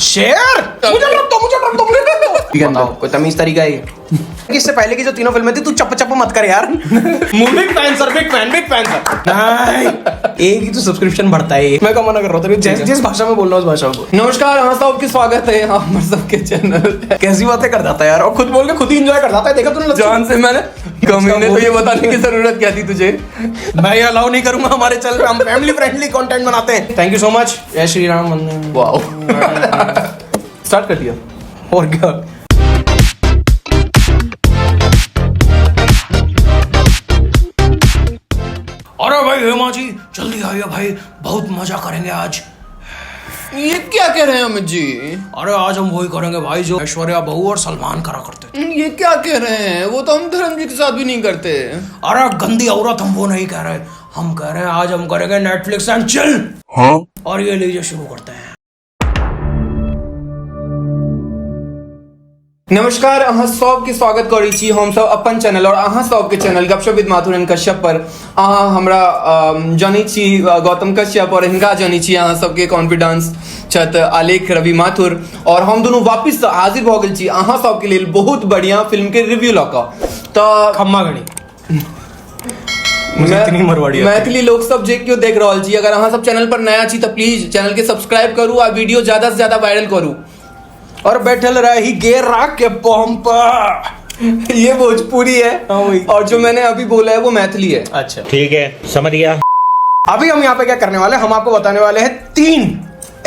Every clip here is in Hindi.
शेर मुझे रख दो बताओ कोई तमीज तरीका है इससे पहले की जो तीनों फिल्में थी तू चप चप मत कर यार। Big fan sir big fan sir नहीं एक ही तो सब्सक्रिप्शन बढ़ता है मैं कम मना कर रहा हूँ जिस भाषा में बोल रहा हूँ उस भाषा में बोल। नमस्कार हम सबके स्वागत है हमारे सबके चैनल। कैसी बातें कर जाता है यार और खुद बोल के खुद ही एंजॉय कर जाता है। देखा तूने जान से मैंने कमीने तो ये बताने की जरूरत क्या थी तुझे। मैं ये अलाउ नहीं करूंगा हमारे चैनल पे हम फैमिली फ्रेंडली कंटेंट बनाते हैं। थैंक यू सो मच जय श्री राम। वाओ स्टार्ट कर दिया और क्या अरे भाई हेमा जी जल्दी आइए भाई बहुत मजा करेंगे आज। ये क्या कह रहे हैं अमित जी। अरे आज हम वही करेंगे भाई जो ऐश्वर्या बहू और सलमान करा करते। ये क्या कह रहे हैं वो तो हम धर्म जी के साथ भी नहीं करते। अरे गंदी औरत हम वो नहीं कह रहे हम कह रहे हैं आज हम करेंगे नेटफ्लिक्स एंड चिल। हाँ और ये लीजिए शुरू करते हैं। नमस्कार अहाँ सबके स्वागत करै छी हम सब अपन चैनल और अहाँ सबके चैनल गपशप विद माथुर कश्यप पर। अहाँ हमरा जानै छी गौतम कश्यप और हिनका जानै छी अहाँ सबके कॉन्फिडेंस छत आलेख रवि माथुर और हम दोनों वापस हाजिर भ गेल छी अहाँ सबके लेल बहुत बढ़िया फिल्म के रिव्यू ल क। त खम्मा घड़ी मैथिली लोग सब जे क्यों देख रहल छी अगर अहाँ सब चैनल पर नया छी त प्लीज चैनल के सब्सक्राइब करू आ वीडियो ज्यादा से ज्यादा वायरल करू और बैठल रही गेर राख के पंप। ये भोजपुरी है और जो मैंने अभी बोला है वो मैथिली है। अच्छा ठीक है समझ गया। अभी हम यहाँ पे क्या करने वाले हैं हम आपको बताने वाले हैं 3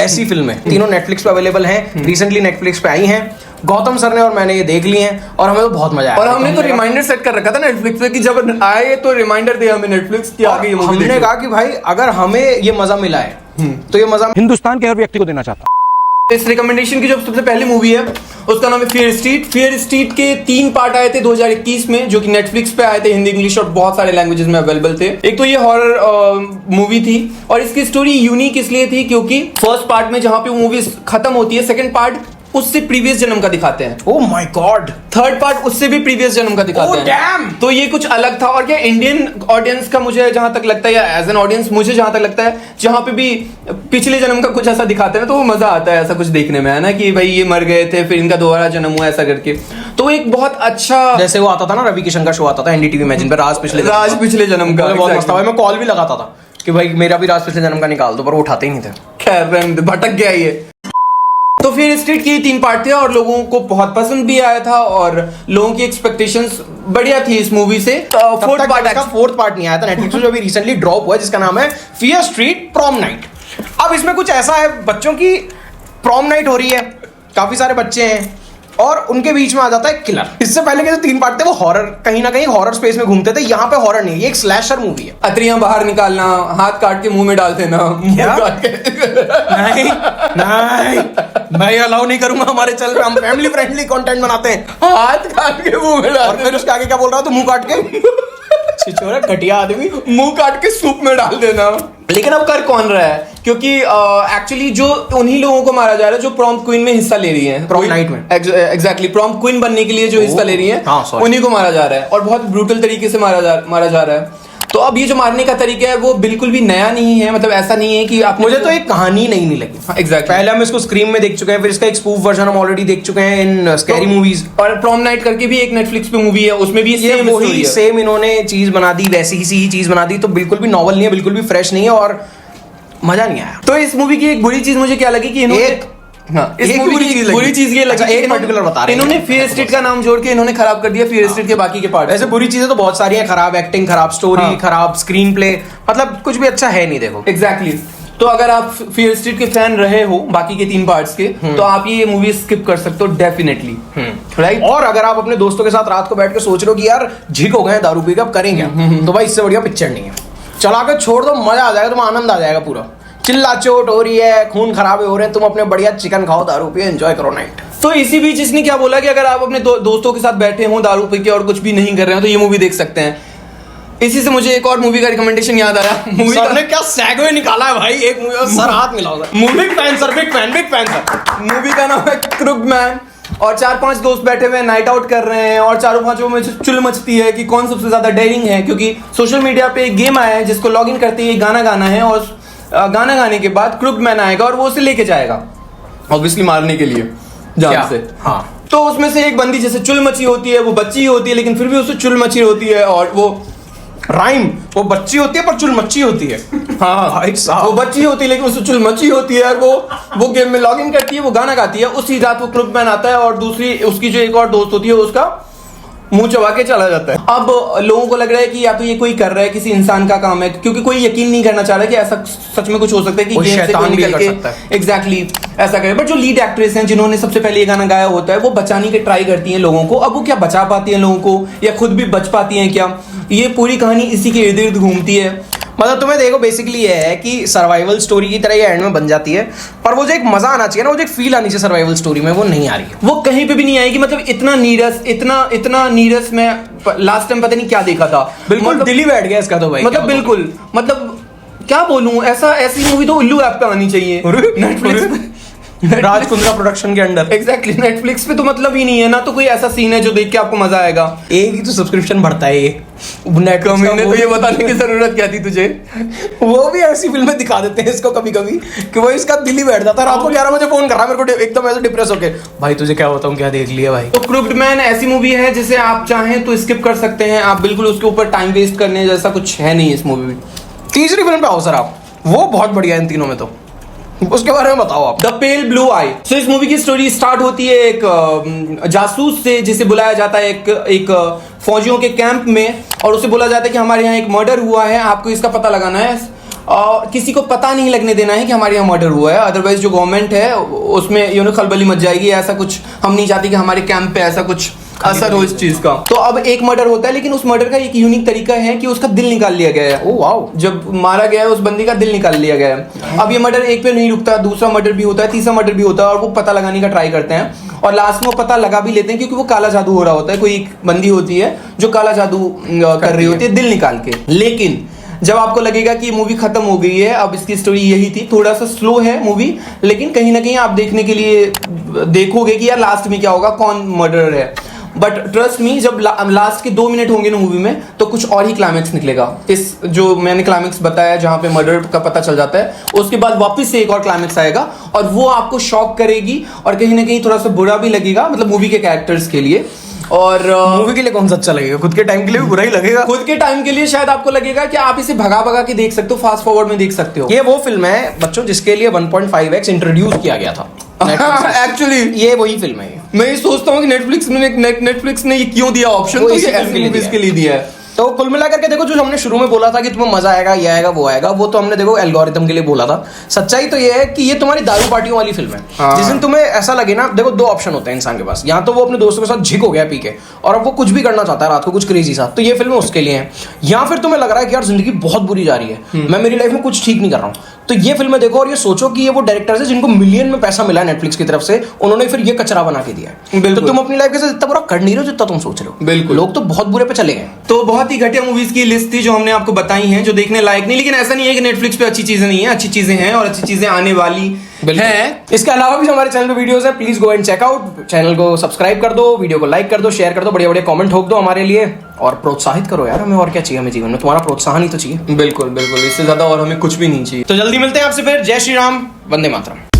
ऐसी फिल्में तीनों नेटफ्लिक्स पे अवेलेबल हैं रिसेंटली नेटफ्लिक्स पे आई हैं। गौतम सर ने और मैंने ये देख ली हैं और हमें तो बहुत मजा आया और हमने तो रिमाइंडर सेट कर रखा था नेटफ्लिक्स पे कि जब आए तो रिमाइंडर दे हमें नेटफ्लिक्स की आगे ये मूवी। हमने कहा कि भाई अगर हमें ये मजा मिला है तो ये मजा हिंदुस्तान के हर व्यक्ति को देना चाहता हूं। इस रिकमेंडेशन की जो सबसे पहली मूवी है उसका नाम है फियर स्ट्रीट। फियर स्ट्रीट के 3 पार्ट आए थे 2021 में जो कि नेटफ्लिक्स पे आए थे हिंदी इंग्लिश और बहुत सारे लैंग्वेजेस में अवेलेबल थे। एक तो ये हॉरर मूवी थी और इसकी स्टोरी यूनिक इसलिए थी क्योंकि फर्स्ट पार्ट में जहां पे मूवी खत्म होती है सेकंड पार्ट उससे प्रीवियस जन्म का दिखाते हैं। Oh my God. Third part उससे भी प्रीवियस जन्म का दिखाते हैं। डैम। तो ये कुछ अलग था और क्या इंडियन ऑडियंस का मुझे जहां तक लगता है या एज एन ऑडियंस मुझे जहां तक लगता है जहां पे भी पिछले जन्म का कुछ ऐसा दिखाते हैं तो वो मजा आता है ऐसा कुछ देखने में है ना कि भाई ये मर गए थे फिर इनका दोबारा जन्म हुआ ऐसा करके। तो एक बहुत अच्छा जैसे वो आता था ना रवि किशन का शो आता था एनडीटीवी इमेजिन पे राज पिछले जन्म का बहुत मस्त था। मैं कॉल भी लगाता था कि भाई मेरा भी राज पिछले जन्म का निकाल दो पर वो उठाते ही नहीं थे। खैर भटक गया ये। तो फिर स्ट्रीट के 3 पार्ट थे और लोगों को बहुत पसंद भी आया था और लोगों की एक्सपेक्टेशंस बढ़िया थी इस मूवी से। फोर्थ पार्ट नहीं आया था नेटफ्लिक्स पे जो अभी रिसेंटली ड्रॉप हुआ है जिसका नाम है फियर स्ट्रीट प्रॉम नाइट। अब इसमें कुछ ऐसा है बच्चों की प्रॉम नाइट हो रही है काफी सारे बच्चे हैं और उनके बीच में आ जाता है किलर। इससे पहले के जो 3 पार्ट थे वो हॉरर कहीं ना कहीं हॉरर स्पेस में घूमते थे। यहाँ पे हॉरर नहीं है ये एक स्लैशर मूवी है। अतरियां बाहर निकालना हाथ काट के मुंह में डाल देना नहीं मैं ये अलाउ नहीं करूंगा हमारे चैनल पे हम फैमिली फ्रेंडली कंटेंट बनाते हैं। हाथ काट के मुंह में डाल और फिर उसके आगे क्या बोल रहा है तो मुंह काट के छिछोरा घटिया आदमी मुंह काट के सूप में डाल देना। लेकिन अब कर कौन रहा है क्योंकि एक्चुअली जो उन्हीं लोगों को मारा जा रहा है जो प्रॉम्प्ट क्वीन में हिस्सा ले रही हैं प्रॉम्प्ट नाइट में। एग्जैक्टली प्रॉम्प्ट क्वीन बनने के लिए जो हिस्सा ले रही हैं उन्हीं को मारा जा रहा है और बहुत ब्रूटल तरीके से मारा जा रहा है। तो अब ये जो मारने का तरीका है वो बिल्कुल भी नया नहीं है मतलब ऐसा नहीं है कि आप मुझे तो एक कहानी नहीं लगी। एग्जैक्टली पहले हम इसको स्क्रीन में देख चुके हैं फिर इसका एक स्पूफ वर्जन हम ऑलरेडी देख चुके हैं इन स्कैरी मूवीज और प्रॉम नाइट करके भी एक नेटफ्लिक्स पे मूवी है उसमें भी सेम इन्होंने चीज बना दी वैसी ही चीज बना दी। तो बिल्कुल भी नॉवल नहीं है बिल्कुल भी फ्रेश नहीं है और मजा नहीं आया। तो इस मूवी की एक बुरी चीज मुझे क्या लगी कि बुरी चीज ये लगी एक पर्टिकुलर बता रहे हैं इन्होंने फियर स्ट्रीट का नाम जोड़ के इन्होंने खराब कर दिया फियर स्ट्रीट के बाकी के पार्ट। ऐसे बुरी चीजें तो बहुत सारी हैं खराब एक्टिंग खराब स्टोरी खराब स्क्रीन प्ले मतलब कुछ भी अच्छा है नहीं। देखो एग्जैक्टली तो अगर आप फियर स्ट्रीट के फैन रहे हो बाकी के 3 पार्ट्स के तो आप ये मूवी स्किप कर सकते हो डेफिनेटली राइट। और अगर आप अपने दोस्तों के साथ रात को बैठ के सोच रहे हो कि यार झिक हो गए दारू पी के अब करेंगे तो भाई इससे बढ़िया पिक्चर नहीं है। चला के छोड़ दो मजा आ जाएगा तुम्हें आनंद आ जाएगा पूरा। चिल्ला चोट हो रही है खून खराबे हो रहे हैं तुम अपने बढ़िया चिकन खाओ दारू पियो एंजॉय करो नाइट। तो इसी बीच इसने क्या बोला कि अगर आप अपने दोस्तों के साथ बैठे हो दारू पी के और कुछ भी नहीं कर रहे हो तो ये मूवी देख सकते हैं। इसी से मुझे एक और मूवी का रिकमेंडेशन याद आया। मूवी ने क्या सेगवे निकाला है भाई एक मूवी सर हाथ मिलाओ बिग फैन सर मूवी का नाम है क्रुक्ड मैन और 4-5 दोस्त बैठे हुए नाइट आउट कर रहे हैं और चारों पांचों में चुल मचती है कि कौन सबसे ज्यादा डेयरिंग है क्योंकि सोशल मीडिया पे एक गेम आया है जिसको लॉग इन करते ही गाना गाना है और गाना गाने के बाद क्रुक्ड मैन आएगा और वो उसे लेके जाएगा। ऑब्वियसली मारने के लिए जान क्या? से। हाँ। तो उसमें से एक बंदी जैसे चुल मची होती है, वो बच्ची ही होती है लेकिन फिर भी उससे चुल मची होती है, और वो राइम, वो बच्ची होती है पर चुल मच्छी होती है। हाँ भाई साहब। वो बच्ची होती है लेकिन उससे चुल मची होती है, और वो गेम में लॉग इन करती है, वो गाना गाती है। उसी रात वो क्लब मैन आता है और दूसरी उसकी जो एक और दोस्त होती है उसका मुंह चबा के चला जाता है। अब लोगों को लग रहा है कि या तो ये कोई कर रहा है, किसी इंसान का काम है, क्योंकि कोई यकीन नहीं करना चाह रहा है कि ऐसा सच में कुछ हो सकता है कि कोई गेम से शैतान कोई भी निकल कर के सकता है। एग्जैक्टली ऐसा करे। बट जो लीड एक्ट्रेस हैं जिन्होंने सबसे पहले ये गाना गाया होता है, वो बचाने की ट्राई करती हैं लोगों को। अब वो क्या बचा पाती हैं लोगों को या खुद भी बच पाती हैं क्या, ये पूरी कहानी इसी के इर्द गिर्द घूमती है। मतलब तुम्हें देखो बेसिकली ये है कि सर्वाइवल स्टोरी की तरह ये एंड में बन जाती है, पर वो जो एक मजा आना चाहिए ना, वो जो एक फील आनी चाहिए सर्वाइवल स्टोरी में, वो नहीं आ रही है। वो कहीं पे भी नहीं आएगी। मतलब इतना नीरस मैं लास्ट टाइम पता नहीं क्या देखा था, बिल्कुल मतलब, दिल ही बैठ गया इसका तो भाई। मतलब बिल्कुल, मतलब क्या बोलूं, ऐसी मूवी तो उल्लू ऐप पे आनी चाहिए नेटफ्लिक्स राज कुंद्रा प्रोडक्शन के अंडर। एग्जैक्टली नेटफ्लिक्स पे तो मतलब ही नहीं है ना, तो कोई ऐसा सीन है जो देख के आपको मजा आएगा। एक ही तो सब्सक्रिप्शन भरता है ये Netflix का, मैंने तो ये बताने की जरूरत क्या थी तुझे? वो भी ऐसी फिल्में दिखा देते हैं इसको कभी कभी कि वो इसका दिल ही बैठ जाता है। रात को 11 बजे फोन कर रहा है मेरे को एकदम ऐसे डिप्रेस होके, भाई तुझे क्या होता हूँ, क्या देख लिया भाई। तो क्रूप्ड मैन ऐसी मूवी है जिसे आप चाहें तो स्किप कर सकते हैं, आप बिल्कुल उसके ऊपर टाइम वेस्ट करने जैसा कुछ है नहीं इस मूवी में। तीसरी फिल्म पे आओ सर आप, वो बहुत बढ़िया है इन तीनों में, तो उसके बारे में बताओ आप। द पेल ब्लू आई। सो इस मूवी की स्टोरी स्टार्ट होती है एक जासूस से जिसे बुलाया जाता है एक फौजियों के कैंप में, और उसे बोला जाता है कि हमारे यहाँ एक मर्डर हुआ है, आपको इसका पता लगाना है और किसी को पता नहीं लगने देना है कि हमारे यहाँ मर्डर हुआ है, अदरवाइज जो गवर्नमेंट है उसमें खलबली मच जाएगी। ऐसा कुछ हम नहीं चाहते कि हमारे कैंप पे ऐसा कुछ असर हो इस चीज का। तो अब एक मर्डर होता है, लेकिन उस मर्डर का एक यूनिक तरीका है कि उसका दिल निकाल लिया गया है। Oh wow. जब मारा गया है उस बंदी का दिल निकाल लिया गया है। अब ये मर्डर एक पे नहीं रुकता, दूसरा मर्डर भी होता है, तीसरा मर्डर भी होता है, और वो पता लगाने का ट्राई करते हैं और लास्ट में वो पता लगा भी लेते हैं, क्योंकि वो काला जादू हो रहा होता है। कोई एक बंदी होती है जो काला जादू कर रही होती है दिल निकाल के। लेकिन जब आपको लगेगा कि मूवी खत्म हो गई है, अब इसकी स्टोरी यही थी, थोड़ा सा स्लो है मूवी, लेकिन कहीं ना कहीं आप देखने के लिए देखोगे कि यार लास्ट में क्या होगा, कौन मर्डरर है। बट ट्रस्ट मी, जब लास्ट के 2 मिनट होंगे ना मूवी में, तो कुछ और ही क्लाइमेक्स निकलेगा। इस जो मैंने क्लाइमेक्स बताया जहां पे मर्डर का पता चल जाता है, उसके बाद वापस से एक और क्लाइमेक्स आएगा और वो आपको शॉक करेगी और कहीं ना कहीं थोड़ा सा बुरा भी लगेगा, मतलब मूवी के कैरेक्टर्स के लिए। और मूवी के लिए कौन सा अच्छा लगेगा? खुद के टाइम के लिए भी बुरा ही लगेगा। खुद के टाइम के लिए शायद आपको लगेगा कि आप इसे भगा भगा के देख सकते हो, फास्ट फॉरवर्ड में देख सकते हो। ये वो फिल्म है बच्चों जिसके लिए 1.5x इंट्रोड्यूस किया गया था एक्चुअली ये वही फिल्म है। मैं ये सोचता हूँ कि नेटफ्लिक्स ने ये क्यों दिया ऑप्शन, वो तो इसी ये फिल्म के ऐसी लिए मूवीज दिया के लिए दिया है। तो कुल मिलाकर के देखो, जो हमने शुरू में बोला था कि तुम्हें मजा आएगा, ये आएगा, वो आएगा, वो तो हमने देखो एल्गोरिथम के लिए बोला था। सच्चाई तो ये है कि ये तुम्हारी दारू पार्टियों वाली फिल्म है। हाँ। जिस दिन तुम्हें ऐसा लगे ना, देखो 2 ऑप्शन होते हैं इंसान के पास, या तो वो अपने दोस्तों के साथ झिक हो गया पी के और अब वो कुछ भी करना चाहता है रात को कुछ क्रेजी सा, तो ये फिल्म उसके लिए है। या फिर तुम्हें लग रहा है कि यार जिंदगी बहुत बुरी जा रही है, मैं मेरी लाइफ में कुछ ठीक नहीं कर रहा हूँ, तो ये फिल्में देखो और ये सोचो कि ये वो डायरेक्टर्स है जिनको मिलियन में पैसा मिला है नेटफ्लिक्स की तरफ से, उन्होंने फिर ये कचरा बना के दिया है। तो तुम अपनी लाइफ के साथ इतना बुरा कर नहीं रहे हो जितना तुम सोच रहे हो। बिल्कुल। लोग तो बहुत बुरे पे चले गए। तो बहुत ही घटिया मूवीज की लिस्ट थी जो हमने आपको बताई हैं, जो देखने लायक नहीं, लेकिन ऐसा नहीं है कि नेटफ्लिक्स पे अच्छी चीजें नहीं है, अच्छी चीजें हैं और अच्छी चीजें आने वाली हैं। इसके अलावा भी हमारे चैनल पे वीडियोस हैं, please go and check out. Channel को सब्सक्राइब कर दो, वीडियो को लाइक कर दो, शेयर कर दो, बढ़िया बढ़िया कमेंट ठोक दो हमारे लिए और प्रोत्साहित करो यार हमें। और क्या चाहिए हमें जीवन में? तुम्हारा प्रोत्साहन ही तो चाहिए। बिल्कुल बिल्कुल, इससे ज्यादा और हमें कुछ भी नहीं चाहिए। तो जल्दी मिलते हैं आपसे फिर। जय श्री राम, वंदे मातरम।